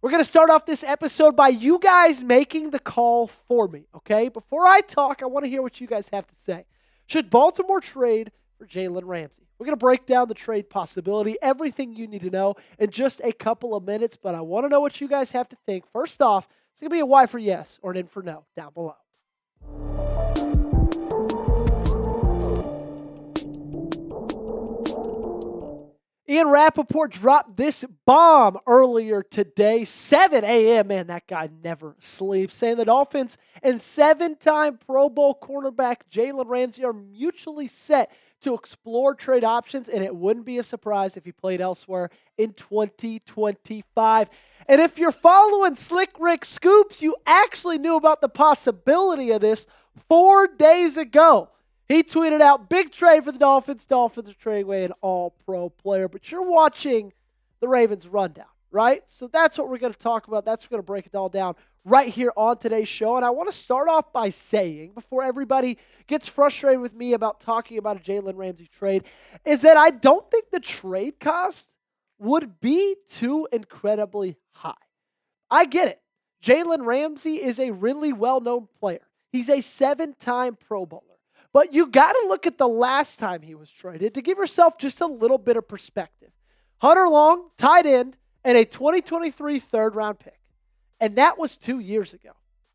We're going to start off this episode by you guys making the call for me, okay? Before I talk, I want to hear what you guys have to say. Should Baltimore trade for Jalen Ramsey? We're going to break down the trade possibility, everything you need to know in just a couple of minutes, but I want to know what you guys have to think. First off, it's going to be a Y for yes or an N for no down below. Ian Rappaport dropped this bomb earlier today, 7 a.m. Man, that guy never sleeps. Saying the Dolphins and 7-time Pro Bowl cornerback Jalen Ramsey are mutually set to explore trade options, and it wouldn't be a surprise if he played elsewhere in 2025. And if you're following Slick Rick Scoops, you actually knew about the possibility of this 4 days ago. He tweeted out, big trade for the Dolphins. Dolphins are trading away an all-pro player. But you're watching the Ravens rundown, right? So that's what we're going to talk about. That's what we're going to break it all down right here on today's show. And I want to start off by saying, before everybody gets frustrated with me about talking about a Jalen Ramsey trade, is that I don't think the trade cost would be too incredibly high. I get it. Jalen Ramsey is a really well-known player. He's a 7-time Pro Bowler. But you got to look at the last time he was traded to give yourself just a little bit of perspective. Hunter Long, tight end, and a 2023 third-round pick. And that was 2 years ago.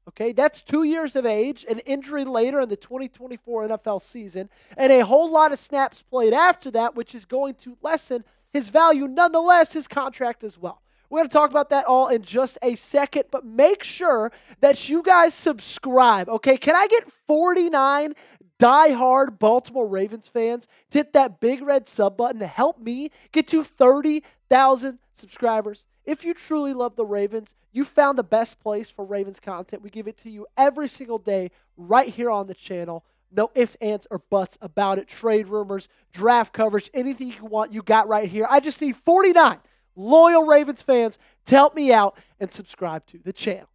Okay, that's 2 years of age, an injury later in the 2024 NFL season, and a whole lot of snaps played after that, which is going to lessen his value, nonetheless, his contract as well. We're going to talk about that all in just a second, but make sure that you guys subscribe, okay? Can I get 49 die-hard Baltimore Ravens fans to hit that big red sub button to help me get to 30,000 subscribers? If you truly love the Ravens, you found the best place for Ravens content. We give it to you every single day right here on the channel. No ifs, ands, or buts about it. Trade rumors, draft coverage, anything you want, you got right here. I just need 49 loyal Ravens fans to help me out and subscribe to the channel.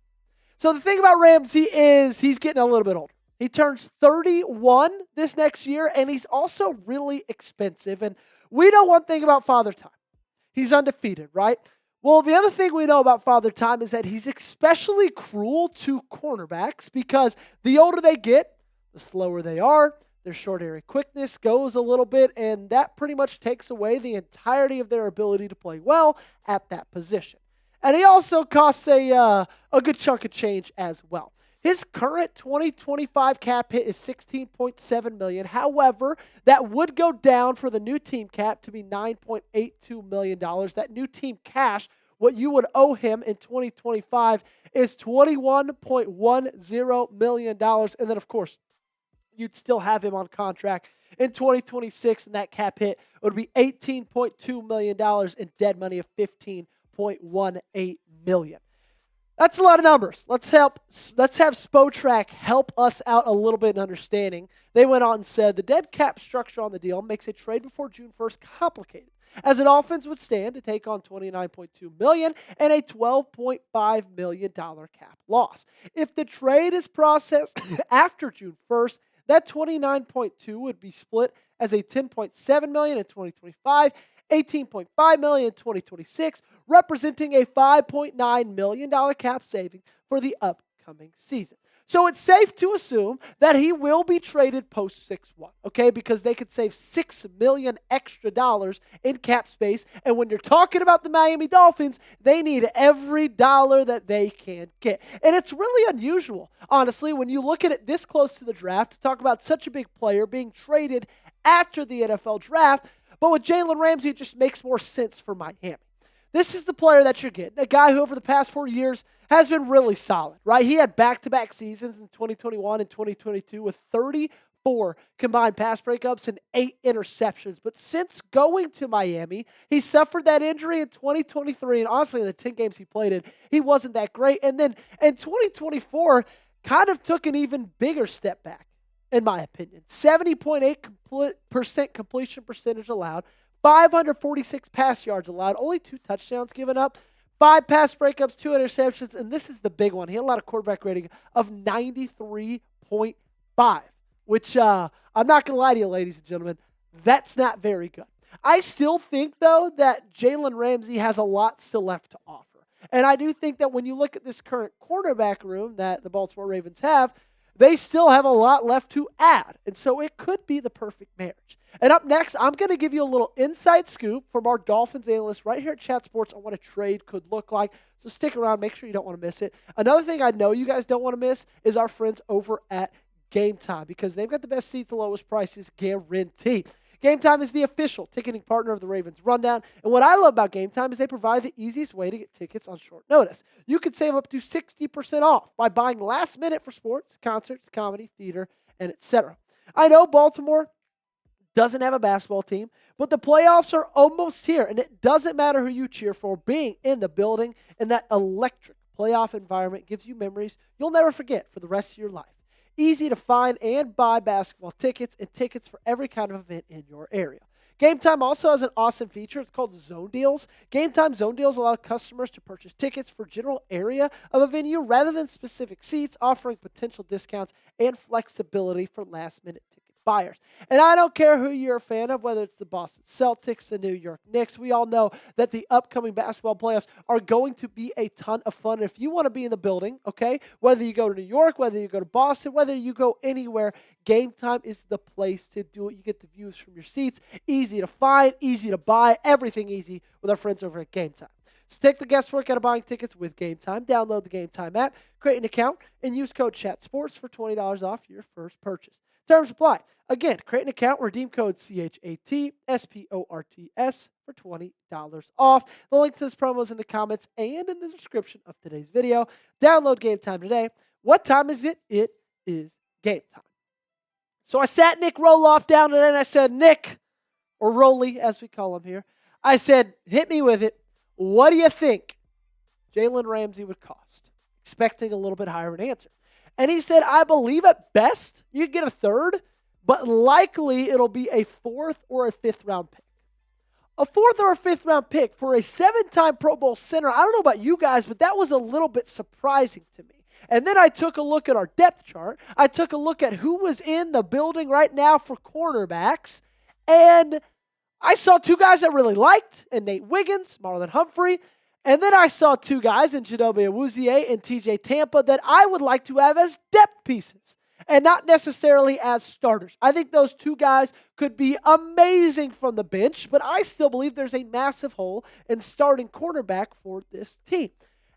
So the thing about Ramsey is he's getting a little bit older. He turns 31 this next year, and he's also really expensive. And we know one thing about Father Time. He's undefeated, right? Well, the other thing we know about Father Time is that he's especially cruel to cornerbacks because the older they get, the slower they are. Their short area quickness goes a little bit, and that pretty much takes away the entirety of their ability to play well at that position. And he also costs a good chunk of change as well. His current 2025 cap hit is $16.7 million. However, that would go down for the new team cap to be $9.82 million. That new team cash, what you would owe him in 2025 is $21.10 million. And then, of course, you'd still have him on contract in 2026, and that cap hit would be $18.2 million and dead money of $15.18 million. That's a lot of numbers. Let's have Spotrac help us out a little bit in understanding. They went on and said the dead cap structure on the deal makes a trade before June 1st complicated, as the Dolphins would stand to take on $29.2 million and a $12.5 million cap loss. If the trade is processed after June 1st, that $29.2 would be split as a $10.7 million in 2025, $18.5 million in 2026, representing a $5.9 million cap saving for the upcoming season. So it's safe to assume that he will be traded post 6-1, okay? Because they could save $6 million extra dollars in cap space. And when you're talking about the Miami Dolphins, they need every dollar that they can get. And it's really unusual, honestly, when you look at it this close to the draft, to talk about such a big player being traded after the NFL draft. But with Jalen Ramsey, it just makes more sense for Miami. This is the player that you're getting, a guy who over the past 4 years has been really solid, right? He had back-to-back seasons in 2021 and 2022 with 34 combined pass breakups and 8 interceptions. But since going to Miami, he suffered that injury in 2023, and honestly, in the 10 games he played in, he wasn't that great. And then in 2024, kind of took an even bigger step back, in my opinion. 70.8% completion percentage allowed, 546 pass yards allowed, only 2 touchdowns given up, 5 pass breakups, 2 interceptions, and this is the big one. He had a lot of quarterback rating of 93.5, which I'm not going to lie to you, ladies and gentlemen, that's not very good. I still think, though, that Jalen Ramsey has a lot still left to offer. And I do think that when you look at this current cornerback room that the Baltimore Ravens have, they still have a lot left to add. And so it could be the perfect marriage. And up next, I'm going to give you a little inside scoop from our Dolphins analyst right here at Chat Sports on what a trade could look like. So stick around. Make sure you don't want to miss it. Another thing I know you guys don't want to miss is our friends over at Game Time, because they've got the best seats, the lowest prices guaranteed. Game Time is the official ticketing partner of the Ravens Rundown. And what I love about Game Time is they provide the easiest way to get tickets on short notice. You could save up to 60% off by buying last minute for sports, concerts, comedy, theater, and etc. I know Baltimore doesn't have a basketball team, but the playoffs are almost here, and it doesn't matter who you cheer for. Being in the building in that electric playoff environment gives you memories you'll never forget for the rest of your life. Easy to find and buy basketball tickets and tickets for every kind of event in your area. Game Time also has an awesome feature. It's called Zone Deals. Game Time Zone Deals allow customers to purchase tickets for general area of a venue rather than specific seats, offering potential discounts and flexibility for last-minute ticket buyers. And I don't care who you're a fan of, whether it's the Boston Celtics, the New York Knicks. We all know that the upcoming basketball playoffs are going to be a ton of fun. If you want to be in the building, okay, whether you go to New York, whether you go to Boston, whether you go anywhere, Game Time is the place to do it. You get the views from your seats. Easy to find, easy to buy, everything easy with our friends over at Game Time. So take the guesswork out of buying tickets with Game Time. Download the Game Time app, create an account, and use code ChatSports for $20 off your first purchase. Terms apply. Again, create an account, redeem code CHATSPORTS for $20 off. The link to this promo is in the comments and in the description of today's video. Download Game Time today. What time is it? It is game time. So I sat Nick Roloff down today and I said, Nick, or Rolly as we call him here, I said, hit me with it. What do you think Jalen Ramsey would cost? Expecting a little bit higher of an answer. And he said, I believe at best you get a third, but likely it'll be a fourth or a fifth round pick. A fourth or a fifth round pick for a 7-time Pro Bowl center. I don't know about you guys, but that was a little bit surprising to me. And then I took a look at our depth chart. I took a look at who was in the building right now for cornerbacks. And I saw two guys I really liked, and Nate Wiggins, Marlon Humphrey. And then I saw two guys in Chidobe Awuzie and TJ Tampa that I would like to have as depth pieces and not necessarily as starters. I think those two guys could be amazing from the bench, but I still believe there's a massive hole in starting cornerback for this team.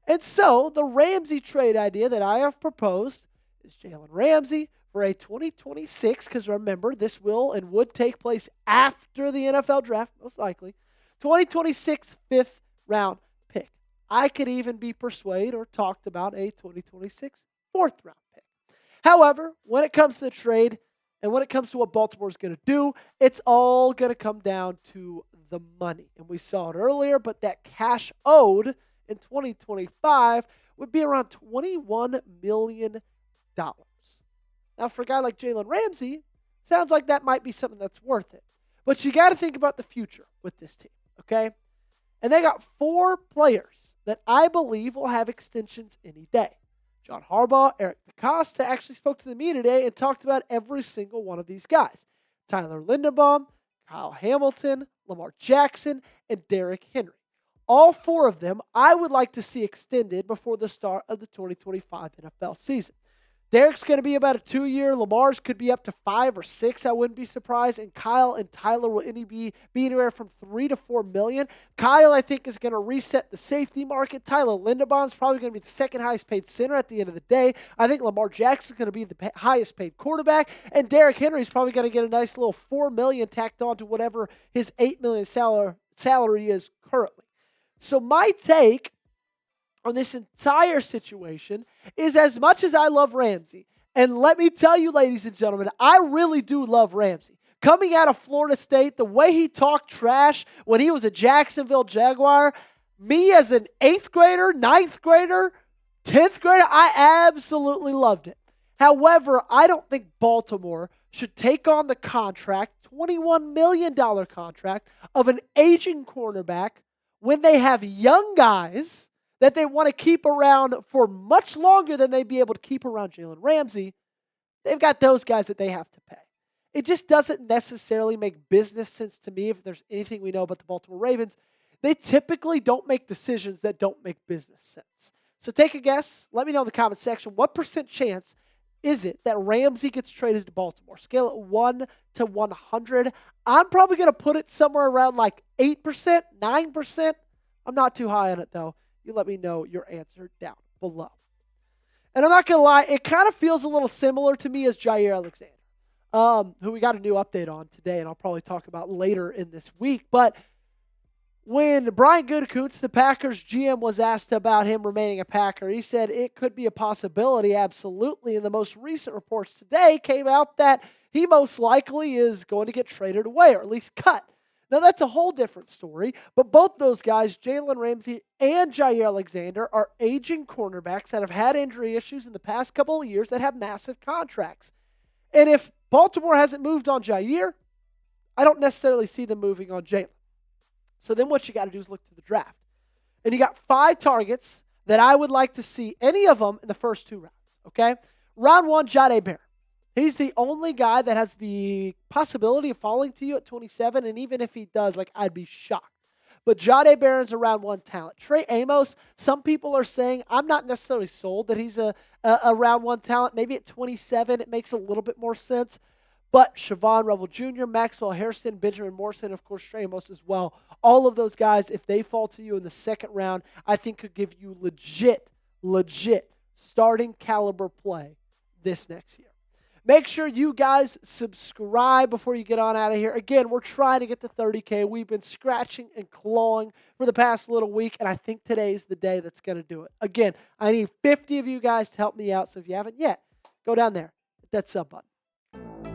And so the Ramsey trade idea that I have proposed is Jalen Ramsey for a 2026, because remember, this will and would take place after the NFL draft, most likely, 2026 fifth round pick. I could even be persuaded or talked about a 2026 fourth round pick. However, when it comes to the trade and when it comes to what Baltimore is going to do, it's all going to come down to the money. And we saw it earlier, but that cash owed in 2025 would be around $21 million. Now, for a guy like Jalen Ramsey, sounds like that might be something that's worth it. But you got to think about the future with this team, okay? And they got 4 players that I believe will have extensions any day. John Harbaugh, Eric DeCosta actually spoke to the media today and talked about every single one of these guys. Tyler Linderbaum, Kyle Hamilton, Lamar Jackson, and Derrick Henry. All 4 of them I would like to see extended before the start of the 2025 NFL season. Derrick's going to be about a 2-year. Lamar's could be up to 5 or 6. I wouldn't be surprised. And Kyle and Tyler will be anywhere from $3 to $4 million. Kyle, I think, is going to reset the safety market. Tyler Linderbaum's probably going to be the second highest paid center at the end of the day. I think Lamar Jackson's going to be the highest paid quarterback. And Derrick Henry's probably going to get a nice little $4 million tacked on to whatever his $8 million salary is currently. So my take on this entire situation is, as much as I love Ramsey, and let me tell you, ladies and gentlemen, I really do love Ramsey. Coming out of Florida State, the way he talked trash when he was a Jacksonville Jaguar, me as an 8th grader, 9th grader, 10th grader, I absolutely loved it. However, I don't think Baltimore should take on the contract, $21 million contract, of an aging cornerback when they have young guys that they want to keep around for much longer than they'd be able to keep around Jalen Ramsey. They've got those guys that they have to pay. It just doesn't necessarily make business sense to me, if there's anything we know about the Baltimore Ravens. they typically don't make decisions that don't make business sense. So take a guess. Let me know in the comment section. What % chance is it that Ramsey gets traded to Baltimore? Scale it 1 to 100. I'm probably going to put it somewhere around like 8%, 9%. I'm not too high on it, though. You let me know your answer down below. And I'm not going to lie, it kind of feels a little similar to me as Jaire Alexander, who we got a new update on today, and I'll probably talk about later in this week. But when Brian Gutekunst, the Packers GM, was asked about him remaining a Packer, he said it could be a possibility, absolutely. And the most recent reports today came out that he most likely is going to get traded away, or at least cut. Now, that's a whole different story, but both those guys, Jalen Ramsey and Jaire Alexander, are aging cornerbacks that have had injury issues in the past couple of years that have massive contracts. And if Baltimore hasn't moved on Jaire, I don't necessarily see them moving on Jalen. So then what you got to do is look to the draft. And you got 5 targets that I would like to see, any of them in the first 2 rounds, okay? Round 1, Jaire. He's the only guy that has the possibility of falling to you at 27, and even if he does, I'd be shocked. But Jaire Barron's a round 1 talent. Trey Amos, some people are saying, I'm not necessarily sold that he's a round 1 talent. Maybe at 27, it makes a little bit more sense. But Siobhan Revel Jr., Maxwell Hairston, Benjamin Morrison, of course, Trey Amos as well. All of those guys, if they fall to you in the second round, I think could give you legit starting caliber play this next year. Make sure you guys subscribe before you get on out of here. Again, we're trying to get to 30K. We've been scratching and clawing for the past little week, and I think today's the day that's going to do it. Again, I need 50 of you guys to help me out, so if you haven't yet, go down there, hit that sub button.